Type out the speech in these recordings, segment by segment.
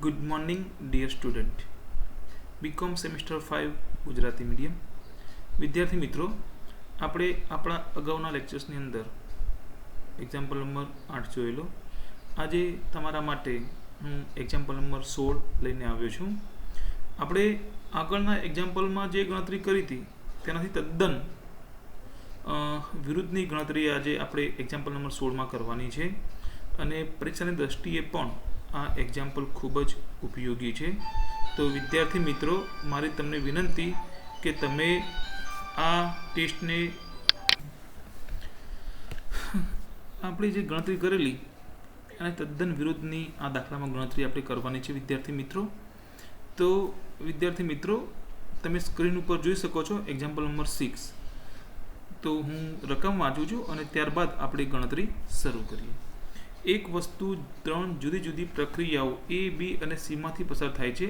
Good morning dear student. BCom semester 5 Gujarati medium વિદ્યાર્થી મિત્રો, આપણે આપણા અગાઉના લેક્ચર્સની અંદર એક્ઝામ્પલ નંબર 8 જોયેલો. આજે તમારા માટે હું એક્ઝામ્પલ નંબર 16 લઈને આવ્યો છું. આપણે આગળના એક્ઝામ્પલમાં જે ગણતરી કરી હતી તેનાથી તદ્દન વિરુદ્ધની ગણતરી આજે આપણે એક્ઝામ્પલ નંબર 16માં કરવાની છે, અને પરીક્ષાની દ્રષ્ટિએ પણ આ એક્ઝામ્પલ ખૂબ જ ઉપયોગી છે. તો વિદ્યાર્થી મિત્રો, મારી તમને વિનંતી કે તમે આ ટેસ્ટને આપણી જે ગણતરી કરેલી અને તદ્દન વિરુદ્ધની આ દાખલામાં ગણતરી આપણે કરવાની છે વિદ્યાર્થી મિત્રો. તો વિદ્યાર્થી મિત્રો, તમે સ્ક્રીન ઉપર જોઈ શકો છો એક્ઝામ્પલ નંબર 6. તો હું રકમ વાંચું છું અને ત્યારબાદ આપણે ગણતરી શરૂ કરીએ. એક વસ્તુ 3 જુદી જુદી પ્રક્રિયાઓ A, B અને C માંથી પસાર થાય છે.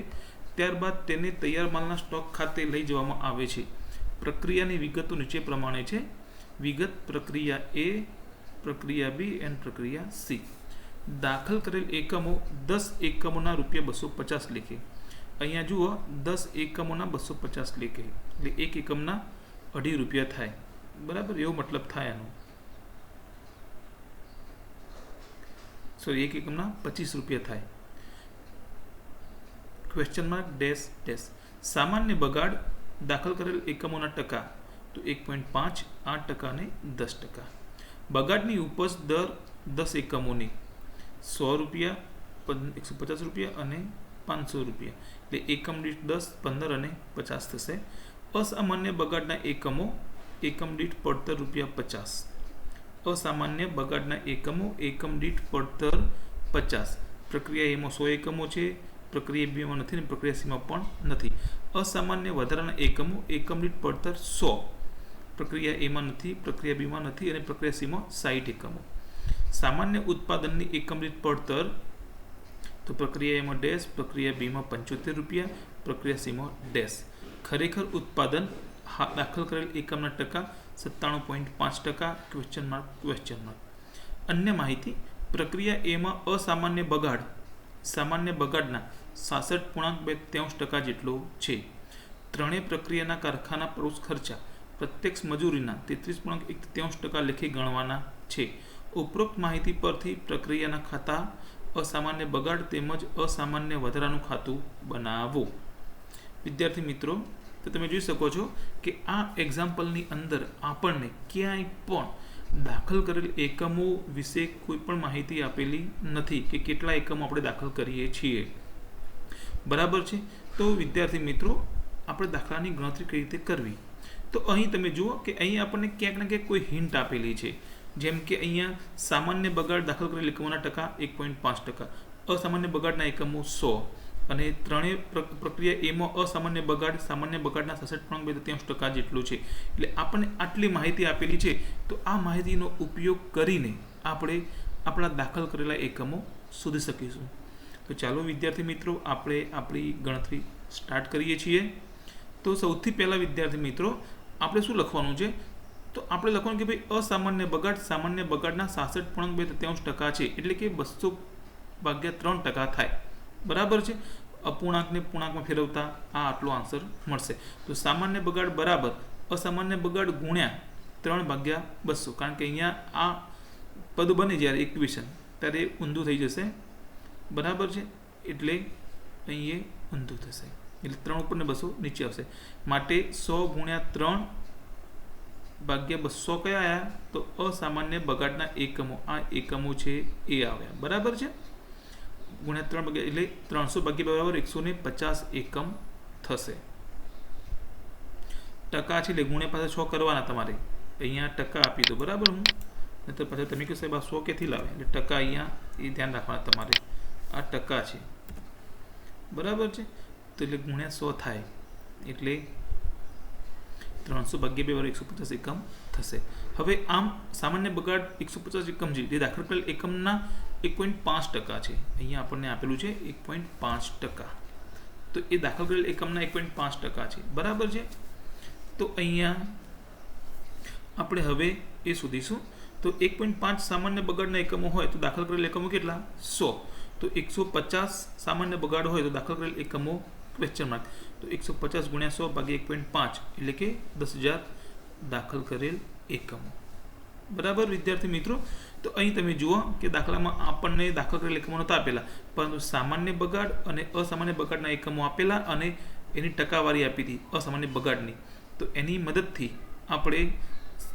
ત્યારબાદ તેને તૈયાર માલના સ્ટોક ખાતે લઈ જવામાં આવે છે. પ્રક્રિયાની વિગતો નીચે પ્રમાણે છે. વિગત: પ્રક્રિયા A, પ્રક્રિયા B અને પ્રક્રિયા C. દાખલ કરેલ એકમો 10 એકમોના ₹250 લેખે. અહીંયા જુઓ, 10 એકમોના 250 લેખે એટલે એક એકમના ₹2.5 થાય. બરાબર, એવો મતલબ થાય એનો. સોરી, એક એકમના ₹25 થાય. Question mark dash dash. સામાન્ય બગાડ દાખલ કરેલ એકમોના ટકા તો 1.5, 8% અને 10%. બગાડની ઉપજ દર 10 એકમોની ₹100, ₹150 અને ₹500 એટલે એકમ દીઠ 10, 15 અને 50 થશે. અસામાન્ય બગાડના એકમો એકમ દીઠ પડતર ₹50. અસામાન્ય બગાડના એકમો એકમ દીઠ પડતર 50. પ્રક્રિયા એમાં 100 એકમો છે, પ્રક્રિયા બીમાં નથી ને પ્રક્રિયા સીમાં પણ નથી. અસામાન્ય વધારાના એકમો એકમ દીઠ પડતર 100. પ્રક્રિયા એમાં નથી, પ્રક્રિયા બીમાં નથી અને પ્રક્રિયા સીમાં 60 એકમો. સામાન્ય ઉત્પાદનની એકમ દીઠ પડતર તો પ્રક્રિયા એમાં ડેશ, પ્રક્રિયા બીમાં ₹75, પ્રક્રિયા સીમાં ડેશ. ખરેખર ઉત્પાદન દાખલ કરેલ એકમના ટકા 97.5%. Question mark question mark. અન્ય માહિતી: પ્રક્રિયા એમાં અસામાન્ય બગાડ સામાન્ય બગાડના 66.2% જેટલો છે. ત્રણેય પ્રક્રિયાના કારખાના પરોક્ષ ખર્ચા પ્રત્યક્ષ મજૂરીના 33.1% લેખે ગણવાના છે. ઉપરોક્ત માહિતી પરથી પ્રક્રિયાના ખાતા અસામાન્ય બગાડ તેમજ અસામાન્ય વધારાનું ખાતું બનાવો. વિદ્યાર્થી મિત્રો, તો તમે જોઈ શકો છો કે આ એક્ઝામ્પલની અંદર આપણને ક્યાંય પણ દાખલ કરેલ એકમો વિશે કોઈ પણ માહિતી આપેલી નથી કે કેટલા એકમો આપણે દાખલ કરીએ છીએ. બરાબર છે. તો વિદ્યાર્થી મિત્રો, આપણે દાખલાની ગણતરી કઈ રીતે કરવી, તો અહીં તમે જુઓ કે અહીં આપણને ક્યાંક ને ક્યાંક કોઈ હિન્ટ આપેલી છે. જેમ કે અહીંયા સામાન્ય બગાડ દાખલ કરેલ એકમોના ટકા 1.5%, અસામાન્ય બગાડના એકમો 100 અને ત્રણેય પ્રક્રિયા એમાં અસામાન્ય બગાડ સામાન્ય બગાડના 66.2% જેટલું છે. એટલે આપણને આટલી માહિતી આપેલી છે. તો આ માહિતીનો ઉપયોગ કરીને આપણે આપણા દાખલ કરેલા એકમો શોધી શકીશું. તો ચાલો વિદ્યાર્થી મિત્રો, આપણે આપણી ગણતરી સ્ટાર્ટ કરીએ છીએ. તો સૌથી પહેલાં વિદ્યાર્થી મિત્રો, આપણે શું લખવાનું છે? તો આપણે લખવાનું કે ભાઈ અસામાન્ય બગાડ સામાન્ય બગાડના 66.2% છે, એટલે કે 200/3% થાય. બરાબર છે. અપૂર્ણાંકને પૂર્ણાંકમાં ફેરવતા આ આટલો આન્સર મળશે. તો સામાન્ય બગાડ બરાબર અસામાન્ય બગાડ ગુણ્યા 3/200. કારણ કે અહીંયા આ પદ બને જ્યારે ઇક્વેશન ત્યારે ઊંધું થઈ જશે. બરાબર છે. એટલે અહીં ઊંધું થશે, એટલે 3 ઉપર ને 200 નીચે આવશે. માટે 100 ગુણ્યા 3/200 કયા આવ્યા? તો અસામાન્ય બગાડના એકમો, આ એકમો છે એ આવ્યા. બરાબર છે. ગુણ્યા 3 એટલે 300/2 150 એકમ થશે. ટકા છે એટલે ગુણ્યા પાછા 6 કરવાના તમારે. અહીંયા ટકા આપી દો. બરાબર. હું નહીં તો પાછા તમે કહો સાહેબ આ 100 ક્યાંથી લાવે, એટલે ટકા અહીંયા એ ધ્યાન રાખવાના તમારે. આ ટકા છે. બરાબર છે. તો એટલે ગુણ્યા 100 થાય એટલે 300/2 150 એકમ થશે. હવે આમ સામાન્ય બગાડ 150 એકમ છે, જે દાખલ કરેલ એકમના 1.5% છે. અહીંયા આપણને આપેલું છે 1.5%. તો એ દાખલ કરેલ એકમના 1.5% છે. બરાબર છે. તો અહીંયા આપણે હવે એ શોધીશું. તો 1.5 સામાન્ય બગાડના એકમો હોય તો દાખલ કરેલ એકમો કેટલા? 100. તો 150 સામાન્ય બગાડ હોય તો દાખલ કરેલ એકમો ક્વેશ્ચન માર્ક, તો 150 ગુણ્યા 100 ભાગ્યા 1.5 એટલે કે 10,000 દાખલ કરેલ એકમો. બરાબર વિદ્યાર્થી મિત્રો. તો અહીં તમે જુઓ કે દાખલામાં આપણને દાખલ કરેલ એકમો નહોતા આપેલા, પરંતુ સામાન્ય બગાડ અને અસામાન્ય બગાડના એકમો આપેલા અને એની ટકાવારી આપી હતી અસામાન્ય બગાડની. તો એની મદદથી આપણે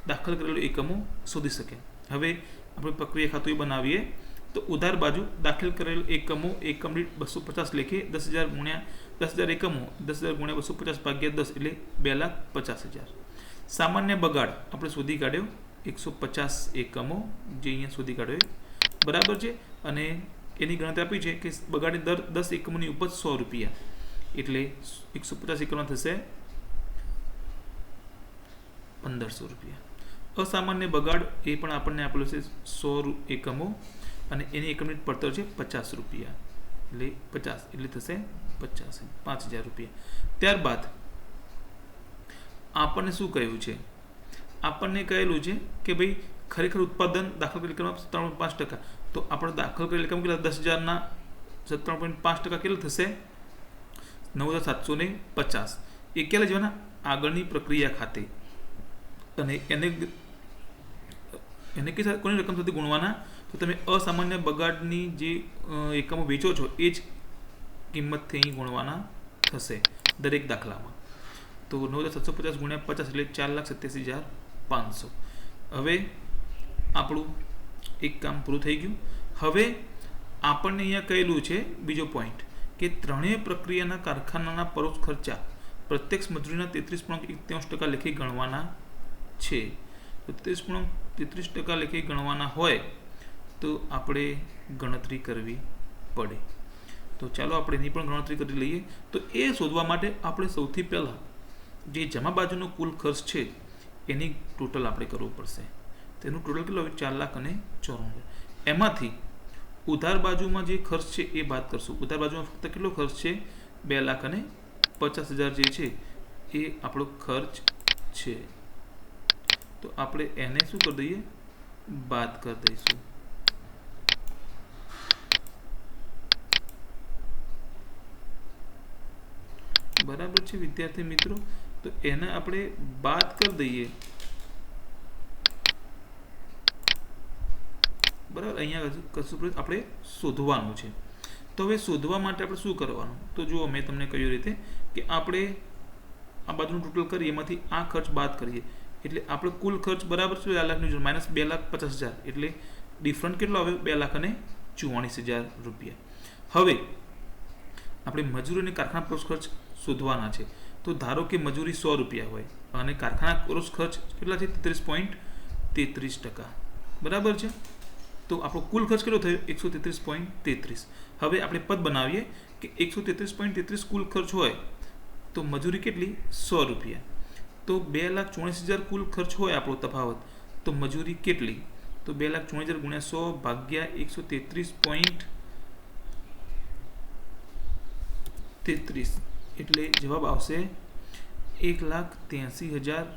દાખલ કરેલું એકમો શોધી શકીએ. હવે આપણે પ્રક્રિયા ખાતું બનાવીએ. તો ઉધાર બાજુ દાખલ કરેલ એકમો એકમ દીઠ 250 લેખે 10,000 ગુણ્યા 10,000 એકમો 10,000 ગુણ્યા 250 ભાગ્યા 10 એટલે 2,50,000. સામાન્ય બગાડ આપણે શોધી કાઢ્યો 150 એકમો, જે અહીંયા શોધી કાઢ્યો બરાબર છે. અને એની ગણતરી આપી છે કે બગાડની દર 10 એકમોની ઉપજ 100 રૂપિયા, એટલે 150 એકમો થશે 1,500 રૂપિયા. અસામાન્ય બગાડ એ પણ આપણને આપેલો છે 100 એકમો અને એની એકમની પડતર છે 50 રૂપિયા, એટલે 50 એટલે થશે 5,000 રૂપિયા. ત્યારબાદ આપણને શું કહ્યું છે? આપણને કહેલું છે કે ભાઈ ખરેખર ઉત્પાદન દાખલ કરેલ એકમમાં 17.5%. તો આપણે દાખલ કરેલ એકમ કેટલા 10,000ના 17.5% કેટલું થશે? 9,750. એ ક્યાં લઈ જવાના? આગળની પ્રક્રિયા ખાતે. અને એને કે કોની રકમ સાથે ગુણવાના? તો તમે અસામાન્ય બગાડની જે એકમો વેચો છો એ જ કિંમતથી અહીં ગુણવાના થશે દરેક દાખલામાં. તો 9,750 ગુણ્યા 50 એટલે 4,87,500. હવે આપણું એક કામ પૂરું થઈ ગયું. હવે આપણને અહીંયા કહેલું છે બીજો પોઈન્ટ કે ત્રણેય પ્રક્રિયાના કારખાનાના પરોક્ષ ખર્ચા પ્રત્યક્ષ મજૂરીના 33.71% લેખે ગણવાના છે. તો 33.33% લેખે ગણવાના હોય તો આપણે ગણતરી કરવી પડે. તો ચાલો આપણે એની પણ ગણતરી કરી લઈએ. તો એ શોધવા માટે આપણે સૌથી પહેલાં જે જમા બાજુનો કુલ ખર્ચ છે એની ટોટલ આપણે કરવું પડશે. તેનું ટોટલ કેટલું આવે? 4,94,000. એમાંથી ઉધાર બાજુમાં જે ખર્ચ છે એ બાદ કરશું. ઉધાર બાજુમાં ફક્ત કેટલો ખર્ચ છે? 2,50,000 જે છે એ આપણો ખર્ચ છે. તો આપણે એને શું કરી દઈએ? બાદ કરી દઈશું. બરાબર છે વિદ્યાર્થી મિત્રો. તો એને આપણે બાદ કરી દઈએ. બરાબર, અહીંયા કશું આપણે શોધવાનું છે. તો હવે શોધવા માટે આપણે શું કરવાનું? તો જુઓ, મેં તમને કહ્યું રીતે કે આપણે આ બાજુનું ટોટલ કરીએ, એમાંથી આ ખર્ચ બાદ કરીએ એટલે આપણે કુલ ખર્ચ બરાબર છે 2,00,000 માઇનસ 2,50,000 એટલે ડિફરન્ટ કેટલો આવે? 2,44,000 રૂપિયા. હવે આપણે મજૂરી અને કારખાના પરોક્ષ ખર્ચ શોધવાના છે. તો ધારો કે મજૂરી 100 રૂપિયા હોય અને કારખાના પરોક્ષ ખર્ચ કેટલા છે? 33.33%. બરાબર છે. તો આપણો કુલ ખર્ચ કેટલો થયો? 133.33. હવે આપણે પદ બનાવીએ કે 133.33 કુલ ખર્ચ હોય તો મજૂરી કેટલી? 100 રૂપિયા. તો 2,44,000 કુલ ખર્ચ હોય આપણો તફાવત, તો મજૂરી કેટલી? તો 2,44,000 ગુણ્યા 100 ભાગ્યા 133.33 એટલે જવાબ આવશે 1,83,000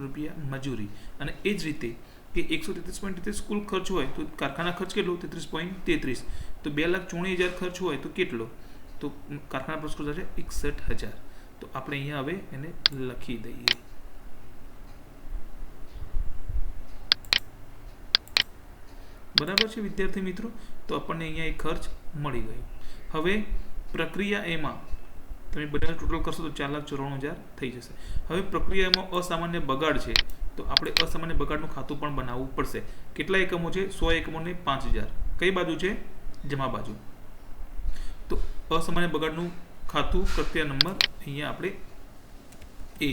રૂપિયા મજૂરી. અને એ જ રીતે કે 133.33 કુલ ખર્ચ હોય તો કારખાના ખર્ચ કેટલો? 33.33. તો 2,84,000 ખર્ચ હોય તો કેટલો? તો કારખાના પરોક્ષ ખર્ચ છે 61,000. તો આપણે અહીંયા હવે એને લખી દઈએ. બરાબર છે વિદ્યાર્થી મિત્રો. તો આપણને અહીંયા એક ખર્ચ મળી ગયો. હવે પ્રક્રિયા એમાં તમે બધા ટોટલ કરશો તો 4,94,000 થઈ જશે. હવે પ્રક્રિયામાં અસામાન્ય બગાડ છે તો આપણે અસામાન્ય બગાડનું ખાતું પણ બનાવવું પડશે. કેટલા એકમો છે? 100 એકમોને 5,000. કઈ બાજુ છે? જમા બાજુ. તો અસામાન્ય બગાડનું ખાતું પ્રક્રિયા નંબર અહીંયા આપણે એ.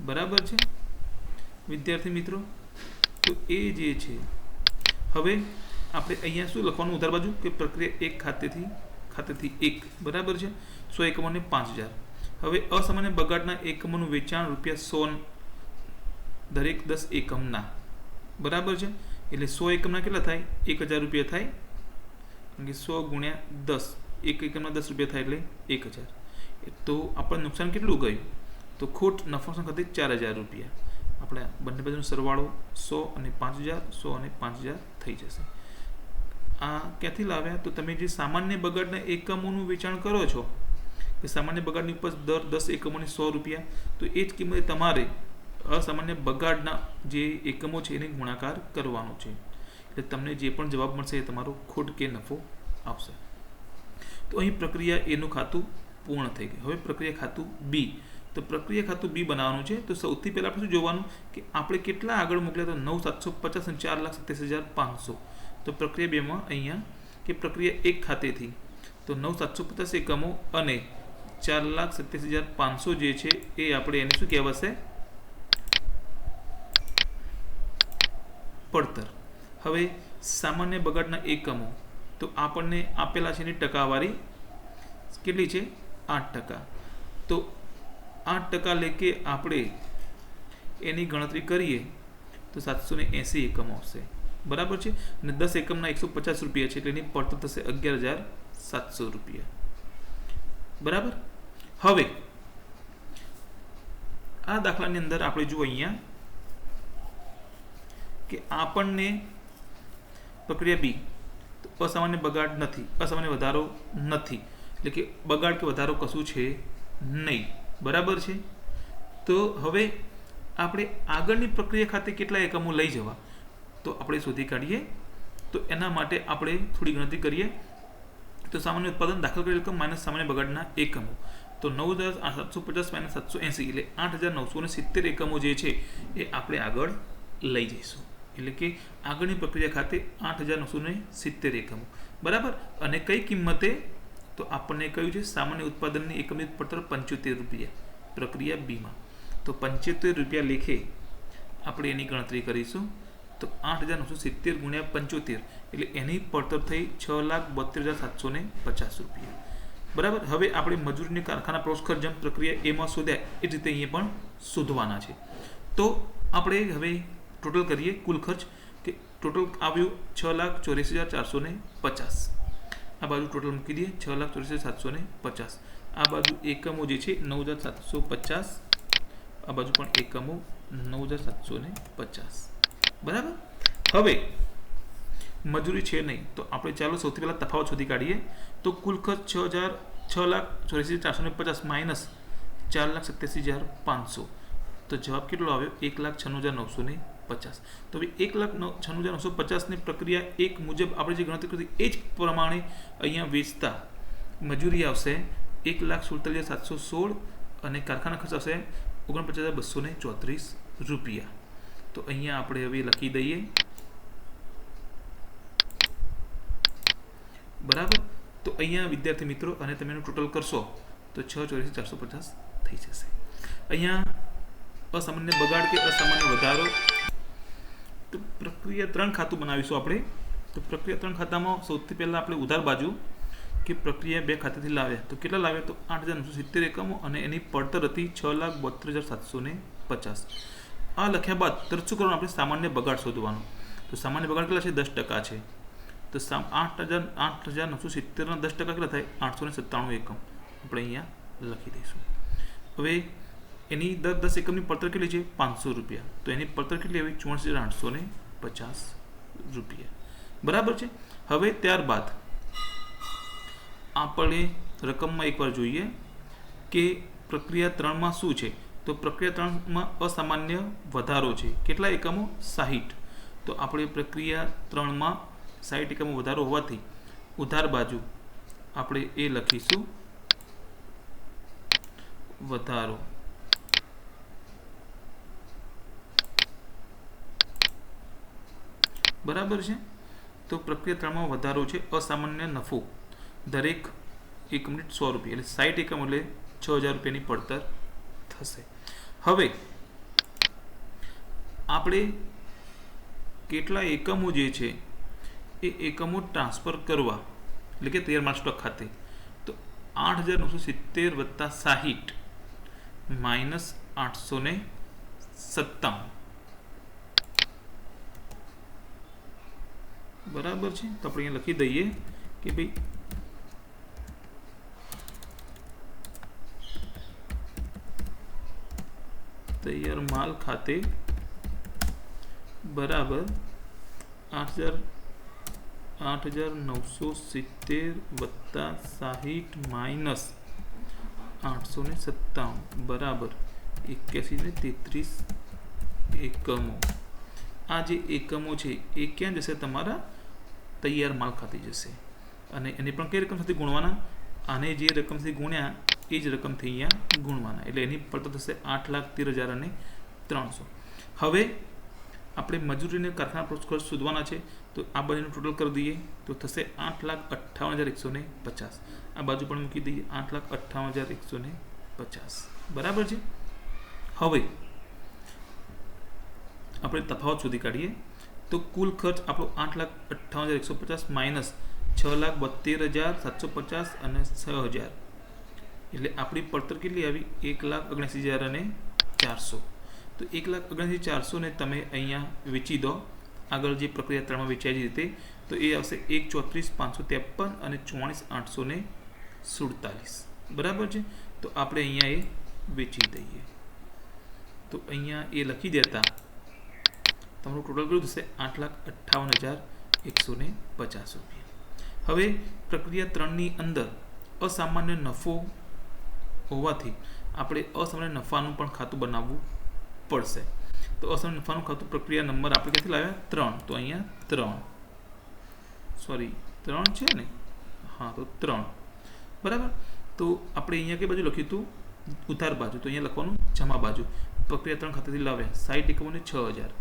બરાબર છે વિદ્યાર્થી મિત્રો. તો એ જે છે હવે આપણે અહીંયા શું લખવાનું? ઉધાર બાજુ કે પ્રક્રિયા એક ખાતેથી 1. બરાબર છે. 100 એકમોને 5,000. હવે અસામાન્ય બગાડના એકમોનું વેચાણ ₹100 દરેક 10 એકમના. બરાબર છે. એટલે 100 એકમના કેટલા થાય? 1,000 રૂપિયા થાય. કારણ કે 100 ગુણ્યા 10, એક એકમના 10 રૂપિયા થાય એટલે 1,000. તો આપણને નુકસાન કેટલું ગયું? તો ખોટ નફા ખાતે 4,000 રૂપિયા. આપણે બંને બાજુનો સરવાળો 100 અને 5,000 100 અને 5,000 થઈ જશે. આ ક્યાંથી લાવ્યા? તો તમે જે સામાન્ય બગાડના એકમોનું વેચાણ કરો છો, કે સામાન્ય બગાડની ઉપજ દર 10 એકમોની 100 રૂપિયા, તો એ જ કિંમતે તમારે અસામાન્ય બગાડના જે એકમો છે એને ગુણાકાર કરવાનો છે. એટલે તમને જે પણ જવાબ મળશે એ તમારો ખોટ કે નફો આવશે. તો અહીં પ્રક્રિયા એનું ખાતું પૂર્ણ થઈ ગયું. હવે પ્રક્રિયા ખાતું બી. તો પ્રક્રિયા ખાતું બી બનાવવાનું છે. તો સૌથી પહેલાં આપણે શું જોવાનું કે આપણે કેટલા આગળ મોકલ્યા? તો 9,750 અને 4,87,500. તો પ્રક્રિયા બેમાં અહીંયા કે પ્રક્રિયા એક ખાતેથી તો 9,750 એકમો અને 4,87,500 જે છે એ આપણે એને શું કહેવાશે? પડતર. હવે સામાન્ય બગાડના એકમો તો આપણને આપેલા છે એની ટકાવારી કેટલી છે? 8%. તો 8% લેકે આપણે એની ગણતરી કરીએ તો 780 એકમો આવશે. બરાબર છે. અને 10 એકમના 150 રૂપિયા છે એટલે એની પડતર થશે 11,700 રૂપિયા. બરાબર. હવે આ દાખલાની અંદર આપણે જુઓ અહીંયા કે આપણને પ્રક્રિયા બી તો અસામાન્ય બગાડ નથી, અસામાન્ય વધારો નથી, એટલે કે બગાડ કે વધારો કશું છે નહીં. બરાબર છે. તો હવે આપણે આગળની પ્રક્રિયા ખાતે કેટલા એકમો લઈ જવા તો આપણે શોધી કાઢીએ. તો એના માટે આપણે થોડી ગણતરી કરીએ. તો સામાન્ય ઉત્પાદન દાખલ કરેલ એકમ માઇનસ સામાન્ય બગાડના એકમો, તો 9,750 માઇનસ 780 એટલે 8,970 એકમો જે છે એ આપણે આગળ લઈ જઈશું. એટલે કે આગળની પ્રક્રિયા ખાતે 8,970 એકમો. બરાબર. અને કઈ કિંમતે? તો આપણને કહ્યું છે સામાન્ય ઉત્પાદનની એકમની પડતર 75 રૂપિયા પ્રક્રિયા બીમાં. તો 75 રૂપિયા લેખે આપણે એની ગણતરી કરીશું. તો 8,970 ગુણ્યા 75 એટલે એની પડતર થઈ 6,72,750 રૂપિયા. બરાબર. હવે આપણે મજૂરીની કારખાના પ્રવેશ ખર્ચ જેમ પ્રક્રિયા એમાં શોધ્યા એ રીતે અહીંયા પણ શોધવાના છે. તો આપણે હવે ટોટલ કરીએ કુલ ખર્ચ કે ટોટલ આવ્યું 6,84,450. આ બાજુ ટોટલ મૂકી દઈએ 6,84,750. આ બાજુ એકમો જે છે 9,750. આ બાજુ પણ એકમો 9,750. બરાબર. હવે મજૂરી છે નહીં તો આપણે ચાલો સૌથી પહેલાં તફાવત શોધી કાઢીએ. તો કુલ ખર્ચ 6,84,450 માઇનસ 4,87,500. તો જવાબ કેટલો આવ્યો? 1,96,950. તો હવે 1,96,950 ની પ્રક્રિયા એક મુજબ આપણે જે ગણતરી કરી એ જ પ્રમાણે અહીંયા વેચતા મજૂરી આવશે 1,47,716 અને કારખાના ખર્ચ આવશે 49,234 રૂપિયા. તો અહીંયા આપણે હવે લખી દઈએ. બરાબર. તો અહીંયા વિદ્યાર્થી મિત્રો અને તમે એનું ટોટલ કરશો તો 6,84,450 થઈ જશે. અહીંયા અસામાન્ય બગાડ કે અસામાન્ય વધારો, તો પ્રક્રિયા 3 ખાતું બનાવીશું આપણે. તો પ્રક્રિયા 3 ખાતામાં સૌથી પહેલાં આપણે ઉધાર બાજુ કે પ્રક્રિયા 2 ખાતેથી લાવ્યા. તો કેટલા લાવ્યા? તો 8,970 એકમો અને એની પડતર હતી 6,72,750. આ લખ્યા બાદ તરત શું કરવાનું? આપણે સામાન્ય બગાડ શોધવાનો. તો સામાન્ય બગાડ કેટલા છે? 10% છે. તો 8,970 ના 10% કેટલા થાય? 897 એકમ આપણે અહીંયા લખી દઈશું. હવે એની દર 10 એકમની પડતર કેટલી છે? 500 રૂપિયા. તો એની પડતર કેટલી આવી? 64,850 રૂપિયા. બરાબર છે. હવે ત્યારબાદ આપણે રકમમાં એકવાર જોઈએ કે પ્રક્રિયા 3માં શું છે. તો પ્રક્રિયા 3માં અસામાન્ય વધારો છે. કેટલા એકમો? 60. તો આપણે પ્રક્રિયા 3માં 60 એકમો વધારો હોવાથી ઉધાર બાજુ આપણે એ લખીશું વધારો. બરાબર છે. તો પ્રક્રિયા 3માં વધારો છે અસામાન્ય નફો દરેક એકમ દીઠ 100 રૂપિયા એટલે 60 એકમ એટલે 6,000 રૂપિયાની પડતર થશે. હવે આપણે કેટલા એકમો જે છે એ એકમો ટ્રાન્સફર કરવા એટલે કે તૈયાર માલ સ્ટોક ખાતે. તો 8,970 વત્તા 60 માઇનસ 897. બરાબર છે. તો આપણે અહીંયા લખી દઈએ કે ભાઈ તૈયાર માલ ખાતે બરાબર 8,000 8,970 વત્તા 60 માઇનસ 897 બરાબર 81.33 એકમો. આ જે એકમો છે એ ક્યાં જશે? તમારા તૈયાર માલ ખાતે જશે. અને એને પણ કઈ રકમ સાથે ગુણવાના? આને જે રકમથી ગુણ્યા એ જ રકમથી અહીંયા ગુણવાના. એટલે એની પડતર થશે 8,13,300. હવે આપણે મજૂરીને કારખાના પ્રોસેસ ખર્ચ શોધવાના છે. તો આ બાજુનું ટોટલ કરી દઈએ તો થશે 8,58,150. આ બાજુ પણ મૂકી દઈએ 8,58,150 બરાબર છે. હવે આપણે તફાવત શોધી કાઢીએ તો કુલ ખર્ચ આપણો 8,58,150 માઇનસ 6,72,750 અને 6,000 એટલે આપણી પડતર કેટલી આવી? 1,79,400. તો 1,79,400 ને તમે અહીંયા વેચી દો આગળ જે પ્રક્રિયા 3માં વેચાય છે રીતે, તો એ આવશે 1,34,553 અને 44,847 બરાબર છે. તો આપણે અહીંયા એ વેચી દઈએ. તો અહીંયા એ લખી દેતા તમારું ટોટલ કેટલું થશે? 8,58,150 રૂપિયા. હવે પ્રક્રિયા 3ની અંદર અસામાન્ય નફો હોવાથી આપણે અસામાન્ય નફાનું પણ ખાતું બનાવવું પડશે. તો અસામાન્ય નફાનું ખાતું પ્રક્રિયા નંબર આપણે ક્યાંથી લાવ્યા? 3. તો અહીંયા 3 છે ને? હા, તો 3 બરાબર. તો આપણે અહીંયા કઈ બાજુ લખ્યું હતું? ઉધાર બાજુ. તો અહીંયા લખવાનું જમા બાજુ. પ્રક્રિયા 3 ખાતેથી લાવ્યા 60 એકમોને 6,000.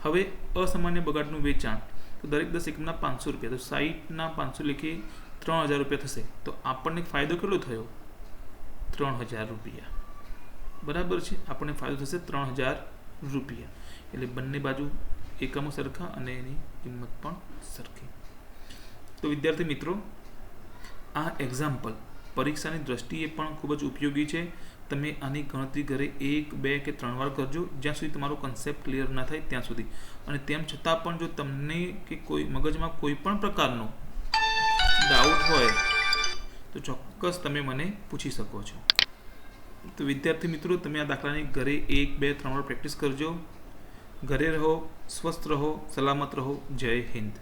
હવે અસામાન્ય બગાડનું વેચાણ તો દરેક 10 એકમના 500 રૂપિયા. તો 60ના 500 લેખે 3,000 રૂપિયા થશે. તો આપણને ફાયદો કેટલો થયો? 3,000 રૂપિયા બરાબર છે. આપણને ફાયદો થશે 3,000 રૂપિયા. એટલે બંને બાજુ એકમો સરખા અને એની કિંમત પણ સરખી. તો વિદ્યાર્થી મિત્રો, આ એક્ઝામ્પલ પરીક્ષાની દ્રષ્ટિએ પણ ખૂબ જ ઉપયોગી છે. તમે આની ગણતરી ઘરે 1, 2 કે 3 વાર કરજો જ્યાં સુધી તમારો કન્સેપ્ટ ક્લિયર ના થાય ત્યાં સુધી. અને તેમ છતાં પણ જો તમને કે કોઈ મગજમાં કોઈ પણ પ્રકારનો ડાઉટ હોય તો ચોક્કસ તમે મને પૂછી શકો છો. તો વિદ્યાર્થી મિત્રો, તમે આ દાખલાની ઘરે 1, 2, 3 વાર પ્રેક્ટિસ કરજો. ઘરે રહો, સ્વસ્થ રહો, સલામત રહો. જય હિન્દ.